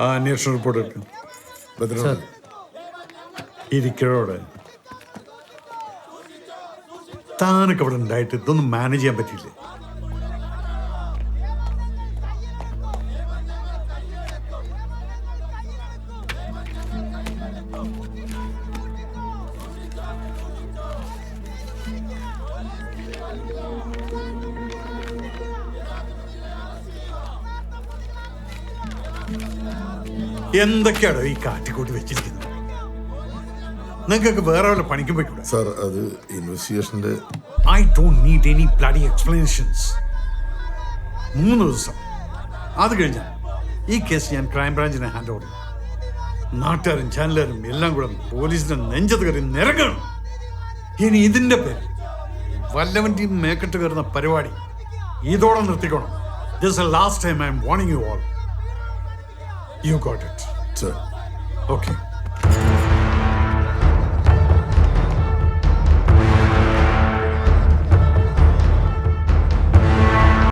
ആ അന്വേഷണ റിപ്പോർട്ട് എടുക്കും. സാർ ഇരിക്കടോടെ താനൊക്കെ അവിടെ ഉണ്ടായിട്ട് ഇതൊന്നും മാനേജ് ചെയ്യാൻ പറ്റിയില്ലേ? എന്തൊക്കെയാണോ ഈ കാട്ടിക്കൂട്ടി വെച്ചിരിക്കുന്നത്? നിങ്ങൾക്കൊക്കെ വേറെ വല്ല പണിക്കും പോയിക്കൂടെ? സാർ അത് ഇൻവെസ്റ്റിഗേഷന്റെ I don't need any bloody explanations. 3 ദിവസം അത് കഴിഞ്ഞാൽ ഈ കേസ് ഞാൻ ക്രൈംബ്രാഞ്ചിനെ ഹാൻഡ് ഓവർ ചെയ്യും. നാട്ടുകാരും ചാനലുകാരും എല്ലാം കൂടെ പോലീസിന്റെ നെഞ്ചത്ത് കയറി നിരങ്ങണം. ഇനി ഇതിന്റെ പേര് വല്ലവന്റെയും മേക്കെട്ട് കയറുന്ന പരിപാടി ഇതോടെ നിർത്തിക്കോണം. This is the last time I am warning you all. You got it. Sir Okay.